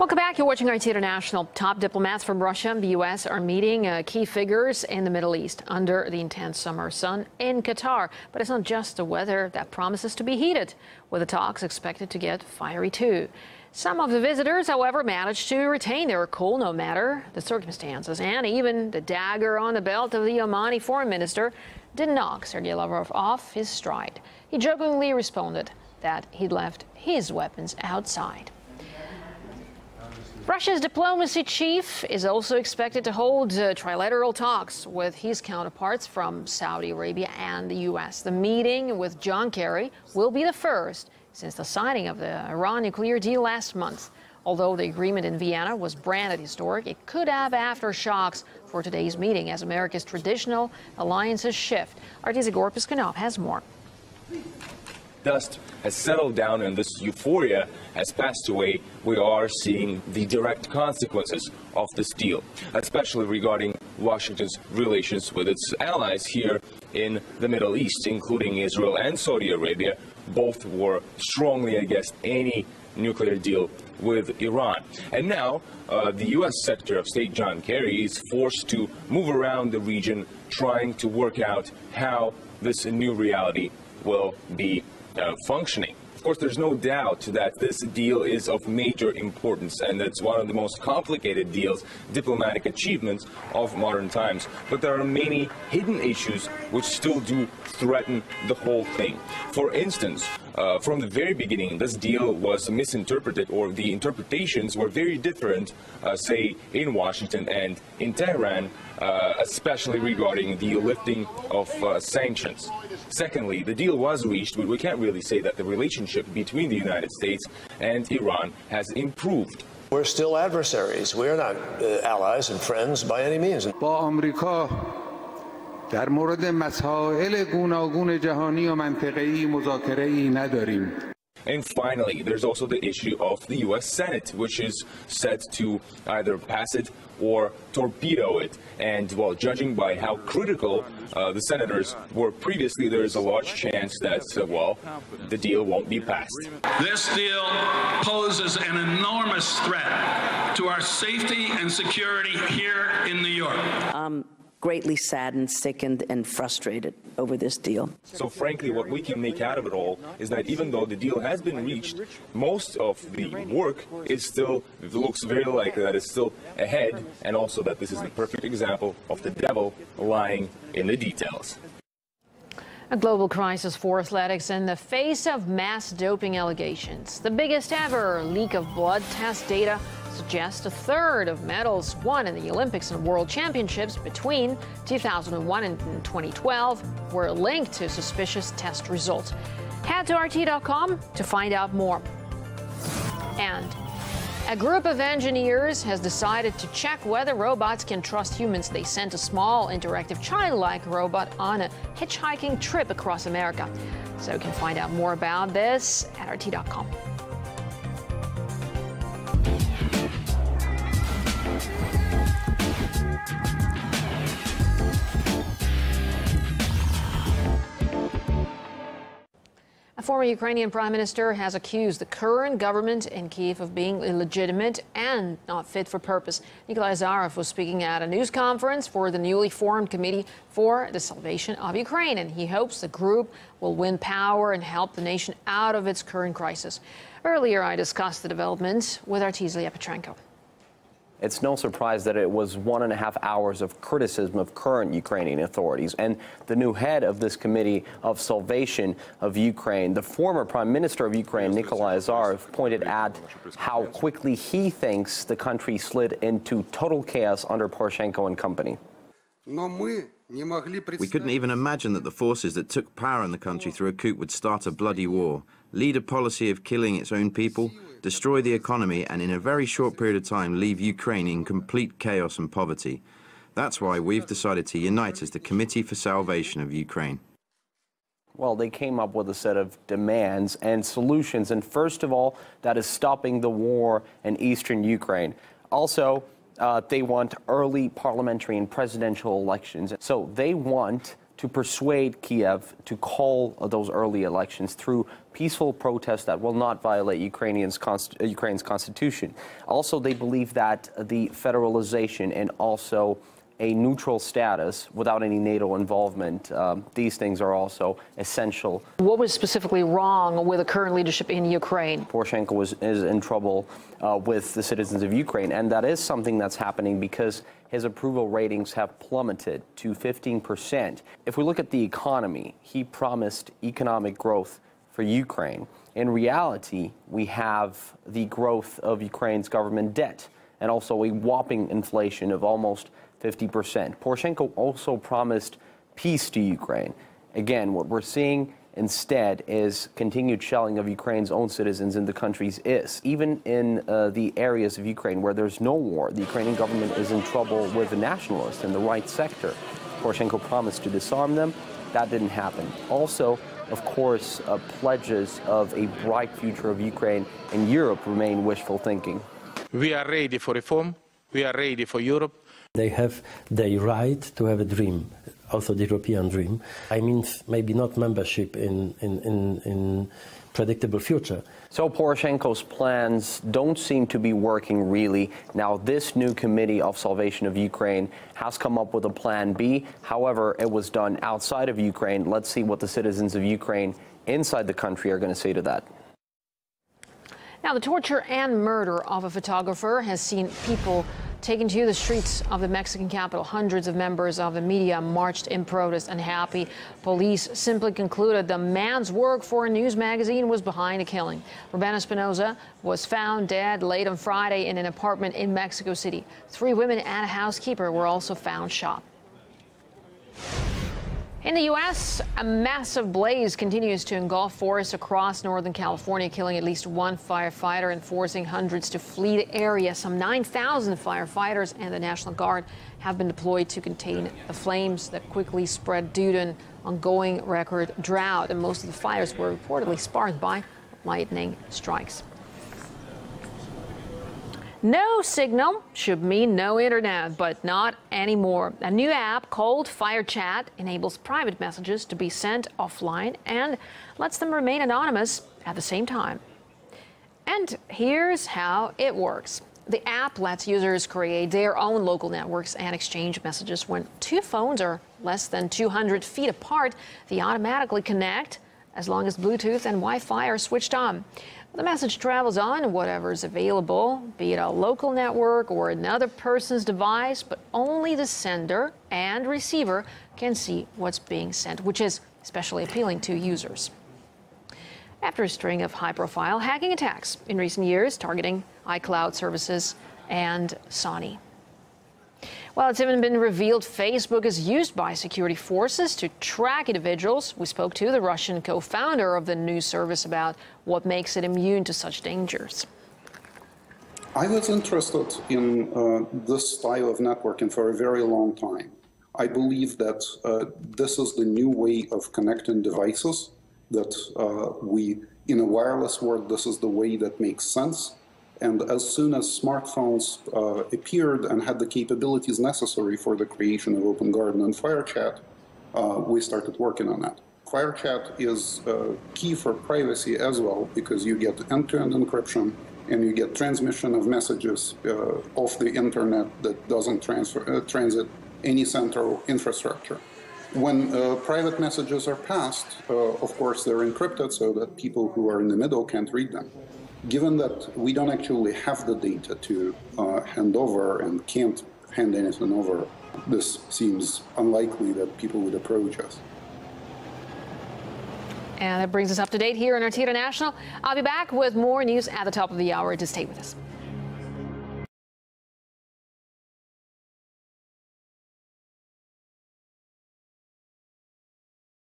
Welcome back. You're watching RT International. Top diplomats from Russia and the U.S. are meeting key figures in the Middle East under the intense summer sun in Qatar. But it's not just the weather that promises to be heated, with the talks expected to get fiery too. Some of the visitors, however, managed to retain their cool no matter the circumstances. And even the dagger on the belt of the Omani foreign minister didn't knock Sergei Lavrov off his stride. He jokingly responded that he'd left his weapons outside. Russia's diplomacy chief is also expected to hold trilateral talks with his counterparts from Saudi Arabia and the U.S. The meeting with John Kerry will be the first since the signing of the Iran nuclear deal last month. Although the agreement in Vienna was branded historic, it could have aftershocks for today's meeting as America's traditional alliances shift. RT's Igor Piskunov has more. Dust has settled down and this euphoria has passed away. We are seeing the direct consequences of this deal, especially regarding Washington's relations with its allies here in the Middle East, including Israel and Saudi Arabia. Both were strongly against any nuclear deal with Iran. And now the U.S. Secretary of State John Kerry is forced to move around the region trying to work out how this new reality will be functioning. Of course, there's no doubt that this deal is of major importance and it's one of the most complicated deals, diplomatic achievements of modern times. But there are many hidden issues which still do threaten the whole thing. For instance, from the very beginning, this deal was misinterpreted, or the interpretations were very different, say, in Washington and in Tehran, especially regarding the lifting of sanctions. Secondly, the deal was reached, but we can't really say that the relationship between the United States and Iran has improved. We're still adversaries. We're not allies and friends by any means. با آمریکا در مورد مسائل گوناگون جهانی و منطقه‌ای مذاکره‌ای نداریم. And finally, there's also the issue of the U.S. Senate, which is set to either pass it or torpedo it. And while judging by how critical the senators were previously, there is a large chance that, well, the deal won't be passed. This deal poses an enormous threat to our safety and security here in New York. Greatly saddened, sickened, and frustrated over this deal. So frankly, what we can make out of it all is that even though the deal has been reached, most of the work is still, it looks very likely that it's still ahead, and also that this is the perfect example of the devil lying in the details. A global crisis for athletics in the face of mass doping allegations. The biggest ever leak of blood test data suggests a third of medals won in the Olympics and World Championships between 2001 and 2012 were linked to suspicious test results. Head to RT.com to find out more. And a group of engineers has decided to check whether robots can trust humans. They sent a small, interactive, childlike robot on a hitchhiking trip across America. So you can find out more about this at RT.com. A former Ukrainian prime minister has accused the current government in Kyiv of being illegitimate and not fit for purpose. Nikolai Azarov was speaking at a news conference for the newly formed Committee for the Salvation of Ukraine, and he hopes the group will win power and help the nation out of its current crisis. Earlier, I discussed the developments with RT's Leah Petrenko. It's no surprise that it was 1.5 hours of criticism of current Ukrainian authorities. And the new head of this Committee of Salvation of Ukraine, the former Prime Minister of Ukraine, Nikolai Azarov, pointed at how quickly he thinks the country slid into total chaos under Poroshenko and company. We couldn't even imagine that the forces that took power in the country through a coup would start a bloody war, lead a policy of killing its own people, destroy the economy, and in a very short period of time leave Ukraine in complete chaos and poverty. That's why we've decided to unite as the Committee for Salvation of Ukraine. Well, they came up with a set of demands and solutions, and first of all, that is stopping the war in eastern Ukraine. Also, they want early parliamentary and presidential elections. So they want to persuade Kiev to call those early elections through peaceful protests that will not violate Ukraine's constitution. Also, they believe that the federalization and also a neutral status without any NATO involvement, these things are also essential. What was specifically wrong with the current leadership in Ukraine? Poroshenko is in trouble with the citizens of Ukraine, and that is something that's happening because his approval ratings have plummeted to 15%. If we look at the economy, he promised economic growth for Ukraine. In reality, we have the growth of Ukraine's government debt and also a whopping inflation of almost 50%. Poroshenko also promised peace to Ukraine. Again, what we're seeing instead is continued shelling of Ukraine's own citizens in the country's east. Even in the areas of Ukraine where there's no war, the Ukrainian government is in trouble with the nationalists in the right sector. Poroshenko promised to disarm them. That didn't happen. Also, of course, pledges of a bright future of Ukraine and Europe remain wishful thinking. We are ready for reform. We are ready for Europe. They have the right to have a dream, also the European dream. I mean, maybe not membership in predictable future. So Poroshenko's plans don't seem to be working really. Now, this new Committee of Salvation of Ukraine has come up with a plan B. However, it was done outside of Ukraine. Let's see what the citizens of Ukraine inside the country are going to say to that. Now, the torture and murder of a photographer has seen people taken to the streets of the Mexican capital. Hundreds of members of the media marched in protest, unhappy. Police simply concluded the man's work for a news magazine was behind the killing. Urbana Espinosa was found dead late on Friday in an apartment in Mexico City. 3 women and a housekeeper were also found shot. In the U.S., a massive blaze continues to engulf forests across Northern California, killing at least 1 firefighter and forcing hundreds to flee the area. Some 9,000 firefighters and the National Guard have been deployed to contain the flames that quickly spread due to an ongoing record drought. And most of the fires were reportedly sparked by lightning strikes. No signal should mean no internet, but not anymore. A new app called Fire Chat enables private messages to be sent offline and lets them remain anonymous at the same time. And here's how it works. The app lets users create their own local networks and exchange messages. When 2 phones are less than 200 feet apart, they automatically connect as long as Bluetooth and Wi-Fi are switched on. The message travels on whatever is available, be it a local network or another person's device, but only the sender and receiver can see what's being sent, which is especially appealing to users. After a string of high-profile hacking attacks in recent years targeting iCloud services and Sony. Well, it's even been revealed Facebook is used by security forces to track individuals. We spoke to the Russian co-founder of the news service about what makes it immune to such dangers. I was interested in this style of networking for a very long time. I believe that this is the new way of connecting devices, that in a wireless world, this is the way that makes sense. And as soon as smartphones appeared and had the capabilities necessary for the creation of Open Garden and FireChat, we started working on that. FireChat is key for privacy as well, because you get end-to-end encryption and you get transmission of messages off the internet that doesn't transit any central infrastructure. When private messages are passed, of course, they're encrypted so that people who are in the middle can't read them. Given that we don't actually have the data to hand over and can't hand anything over, this seems unlikely that people would approach us. And that brings us up to date here on RT International. I'll be back with more news at the top of the hour. Just stay with us.